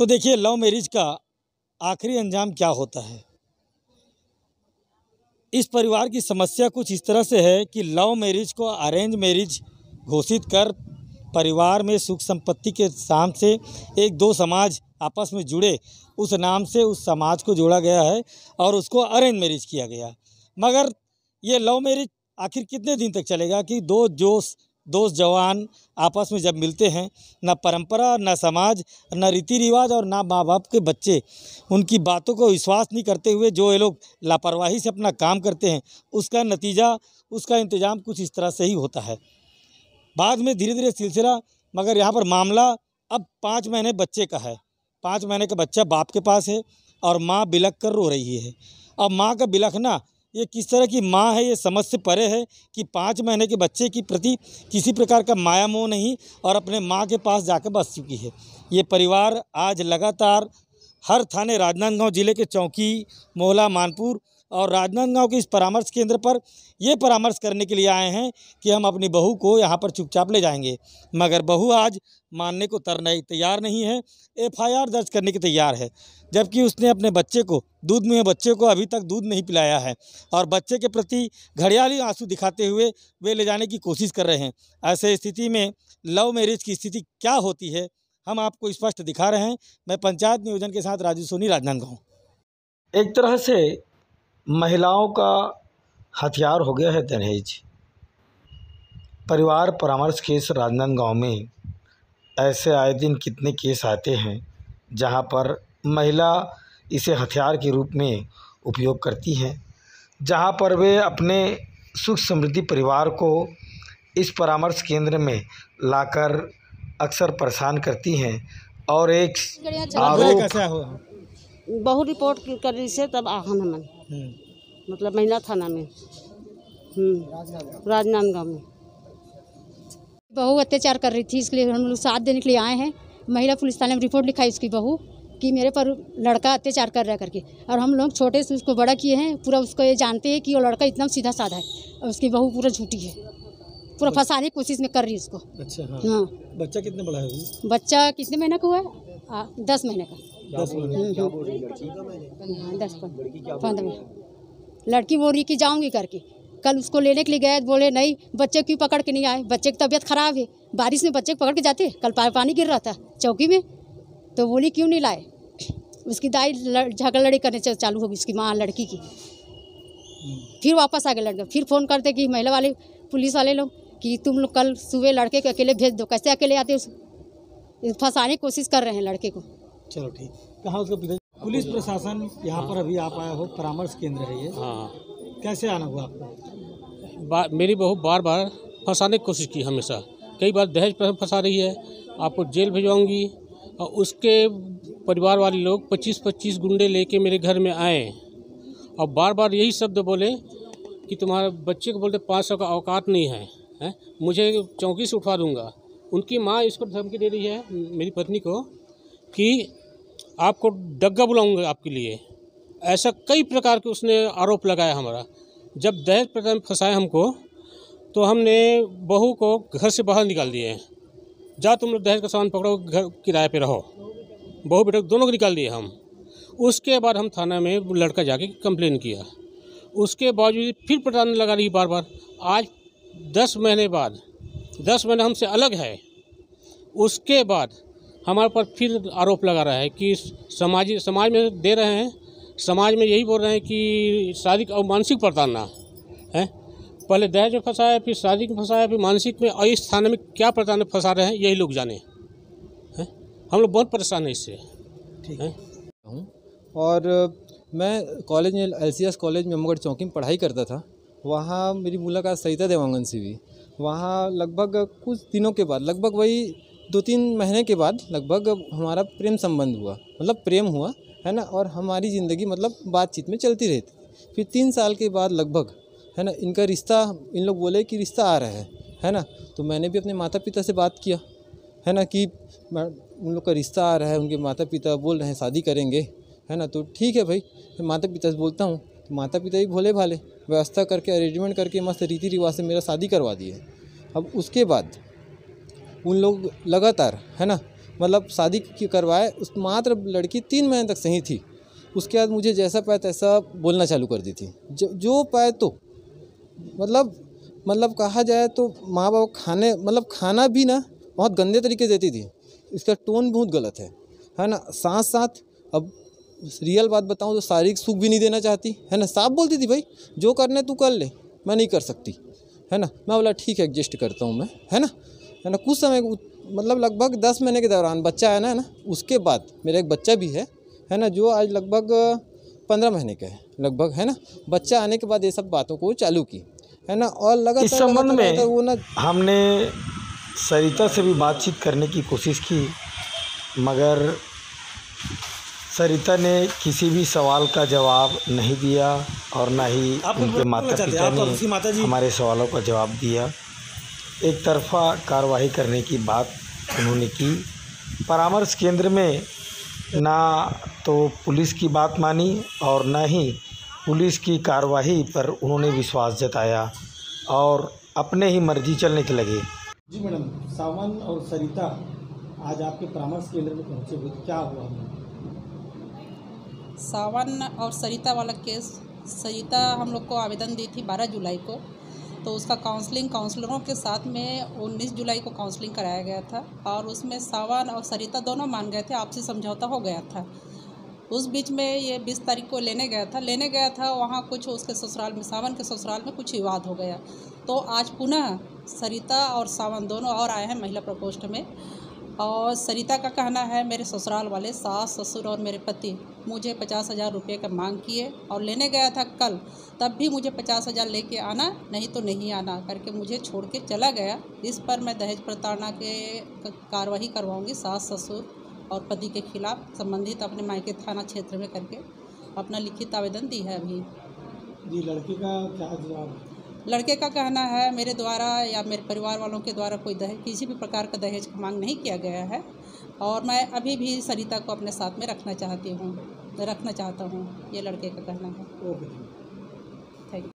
तो देखिए, love marriage का आखिरी अंजाम क्या होता है। इस परिवार की समस्या कुछ इस तरह से है कि लव मैरिज को अरेंज मैरिज घोषित कर परिवार में सुख संपत्ति के नाम से एक दो समाज आपस में जुड़े, उस नाम से उस समाज को जोड़ा गया है और उसको अरेंज मैरिज किया गया। मगर ये लव मैरिज आखिर कितने दिन तक चलेगा कि दो दोस्त जवान आपस में जब मिलते हैं, ना परंपरा, ना समाज, ना रीति रिवाज और ना माँ बाप के बच्चे उनकी बातों को विश्वास नहीं करते हुए जो ये लोग लापरवाही से अपना काम करते हैं, उसका नतीजा, उसका इंतज़ाम कुछ इस तरह से ही होता है। बाद में धीरे धीरे सिलसिला, मगर यहाँ पर मामला अब 5 महीने बच्चे का है। 5 महीने का बच्चा बाप के पास है और माँ बिलख कर रो रही है। अब माँ का बिलखना ये किस तरह की माँ है, ये समझ से परे है कि 5 महीने के बच्चे के प्रति किसी प्रकार का माया मोह नहीं और अपने माँ के पास जाकर बस चुकी है। ये परिवार आज लगातार हर थाने राजनांदगांव जिले के चौकी, मोहला, मानपुर और राजनांदगांव के इस परामर्श केंद्र पर ये परामर्श करने के लिए आए हैं कि हम अपनी बहू को यहाँ पर चुपचाप ले जाएंगे, मगर बहू आज मानने को तैयार नहीं है। FIR दर्ज करने की तैयार है, जबकि उसने अपने बच्चे को, दूध में बच्चे को अभी तक दूध नहीं पिलाया है और बच्चे के प्रति घड़ियाली आंसू दिखाते हुए वे ले जाने की कोशिश कर रहे हैं। ऐसे स्थिति में लव मैरिज की स्थिति क्या होती है, हम आपको स्पष्ट दिखा रहे हैं। मैं पंचायत नियोजन के साथ राजू सोनी, राजनांदगांव। एक तरह से महिलाओं का हथियार हो गया है दहेज। परिवार परामर्श केस राजनांदगांव में ऐसे आए दिन कितने केस आते हैं जहां पर महिला इसे हथियार के रूप में उपयोग करती हैं, जहां पर वे अपने सुख समृद्धि परिवार को इस परामर्श केंद्र में लाकर अक्सर परेशान करती हैं और एक आरोप बहु रिपोर्ट कर रही से तब आहन हमन मतलब महिला थाना में राजनांदगांव में बहू अत्याचार कर रही थी, इसलिए हम लोग साथ देने के लिए आए हैं। महिला पुलिस थाने में रिपोर्ट लिखाई उसकी बहू कि मेरे पर लड़का अत्याचार कर रहा है करके, और हम लोग छोटे से उसको बड़ा किए हैं। पूरा उसको ये जानते हैं कि वो लड़का इतना सीधा साधा है और उसकी बहू पूरा झूठी है, पूरा फंसाने की कोशिश में कर रही है उसको। अच्छा, हाँ। बच्चा कितने बड़ा है? बच्चा कितने महीने का हुआ है? 10 महीने का। 10 महीने। 10-15। लड़की बोल रही कि जाऊंगी करके। कल उसको लेने के लिए गए, बोले नहीं, बच्चे क्यों पकड़ के नहीं आए, बच्चे की तबीयत खराब है, बारिश में बच्चे को पकड़ के जाते। कल पानी गिर रहा था चौकी में, तो बोली क्यों नहीं लाए। उसकी दाई झगड़ा लड़ी करने चालू होगी उसकी माँ लड़की की। फिर वापस आ गए लड़के, फिर फ़ोन करते कि महिला वाले पुलिस वाले लोग कि तुम लोग कल सुबह लड़के को अकेले भेज दो। कैसे अकेले आते, फंसाने की कोशिश कर रहे हैं लड़के को। चलो ठीक। कहाँ उसका पिता? पुलिस प्रशासन यहाँ पर अभी आप आया हो, परामर्श केंद्र है ये। हाँ। कैसे आना हुआ आपको? मेरी बहू बार बार फंसाने की कोशिश की, हमेशा कई बार दहेज पर फंसा रही है, आपको जेल भिजवाऊंगी। और उसके परिवार वाले लोग 25-25 गुंडे लेके मेरे घर में आए और बार बार यही शब्द बोले कि तुम्हारे बच्चे को बोलते 500 का औकात नहीं है, मुझे चौकी से उठवा दूंगा। उनकी माँ इसको धमकी दे रही है मेरी पत्नी को कि आपको डग्गा बुलाऊंगा आपके लिए। ऐसा कई प्रकार के उसने आरोप लगाया हमारा। जब दहेज प्रथा में फंसाए हमको, तो हमने बहू को घर से बाहर निकाल दिए। जा तुम लोग दहेज का सामान पकड़ो, घर किराए पे रहो। बहू बेटा दोनों को निकाल दिए हम। उसके बाद हम थाना में लड़का जाके कंप्लेन किया, उसके बावजूद फिर पटाने लगा रही बार बार। आज 10 महीने बाद, 10 महीने हमसे अलग है, उसके बाद हमारे पर फिर आरोप लगा रहा है कि समाज में दे रहे हैं, समाज में यही बोल रहे हैं कि शारीरिक और मानसिक प्रताड़ना है। पहले दहेज में फंसाया, फिर शारीरिक में फंसाया, फिर मानसिक में, और इस थाने में क्या प्रताड़ना फंसा रहे हैं यही लोग जाने हैं। हम लोग बहुत परेशान हैं इससे। ठीक है। और मैं कॉलेज में LCS कॉलेज में अम्मगढ़ चौकी में पढ़ाई करता था। वहाँ मेरी मुलाकात सरिता देवांगन से हुई। वहाँ लगभग कुछ दिनों के बाद, लगभग वही 2-3 महीने के बाद लगभग हमारा प्रेम संबंध हुआ, मतलब प्रेम हुआ है ना। और हमारी ज़िंदगी मतलब बातचीत में चलती रहती। फिर 3 साल के बाद लगभग है ना, इनका रिश्ता, इन लोग बोले कि रिश्ता आ रहा है ना। तो मैंने भी अपने माता पिता से बात किया है ना कि उन लोग का रिश्ता आ रहा है, उनके माता पिता बोल रहे हैं शादी करेंगे है ना। तो ठीक है भाई, फिर माता पिता से बोलता हूँ। तो माता पिता भी भोले भाले व्यवस्था करके, अरेंजमेंट करके मस्त रीति रिवाज से मेरा शादी करवा दिए। अब उसके बाद उन लोग लगातार है ना, मतलब शादी करवाए, उस मात्र लड़की 3 महीने तक सही थी। उसके बाद मुझे जैसा पाए तैसा बोलना चालू कर दी थी, जो पाए तो मतलब कहा जाए तो माँ बाप खाना भी ना बहुत गंदे तरीके से देती थी। इसका टोन बहुत गलत है ना। साथ साथ अब रियल बात बताऊं तो शारीरिक सुख भी नहीं देना चाहती है ना। साफ बोलती थी, भाई जो करने तू कर ले, मैं नहीं कर सकती है ना। मैं बोला ठीक है, एडजस्ट करता हूँ मैं, है ना। कुछ समय मतलब लगभग 10 महीने के दौरान बच्चा आया ना, उसके बाद मेरा एक बच्चा भी है ना, जो आज लगभग 15 महीने का है लगभग, है ना। बच्चा आने के बाद ये सब बातों को चालू की, है ना। और लगातार इस संबंध में वो ना हमने सरिता से भी बातचीत करने की कोशिश की, मगर सरिता ने किसी भी सवाल का जवाब नहीं दिया और ना ही उनके माता पिता ने हमारे सवालों का जवाब दिया। एक तरफा कार्रवाई करने की बात उन्होंने की। परामर्श केंद्र में ना तो पुलिस की बात मानी और ना ही पुलिस की कार्रवाई पर उन्होंने विश्वास जताया और अपने ही मर्जी चलने के लगे। जी मैडम, सावन और सरिता आज आपके परामर्श केंद्र में पहुँचे हुए, क्या हुआ? सावन और सरिता वाला केस, सरिता हम लोग को आवेदन दी थी 12 जुलाई को, तो उसका काउंसलरों के साथ में 19 जुलाई को काउंसलिंग कराया गया था और उसमें सावन और सरिता दोनों मान गए थे, आपसी समझौता हो गया था। उस बीच में ये 20 तारीख को लेने गया था वहाँ कुछ उसके ससुराल में, सावन के ससुराल में कुछ विवाद हो गया। तो आज पुनः सरिता और सावन दोनों और आए हैं महिला प्रकोष्ठ में। और सरिता का कहना है मेरे ससुराल वाले सास ससुर और मेरे पति मुझे 50,000 रुपये का मांग किए और लेने गया था कल, तब भी मुझे 50,000 लेके आना, नहीं तो नहीं आना करके मुझे छोड़ के चला गया। इस पर मैं दहेज प्रताड़ना के कार्रवाई करवाऊंगी सास ससुर और पति के खिलाफ, संबंधित अपने मायके थाना क्षेत्र में करके अपना लिखित आवेदन दी है अभी। जी, लड़के का क्या जवाब? लड़के का कहना है मेरे द्वारा या मेरे परिवार वालों के द्वारा कोई दहेज, किसी भी प्रकार का दहेज की मांग नहीं किया गया है और मैं अभी भी सरिता को अपने साथ में रखना चाहता हूँ, ये लड़के का कहना है। ओके।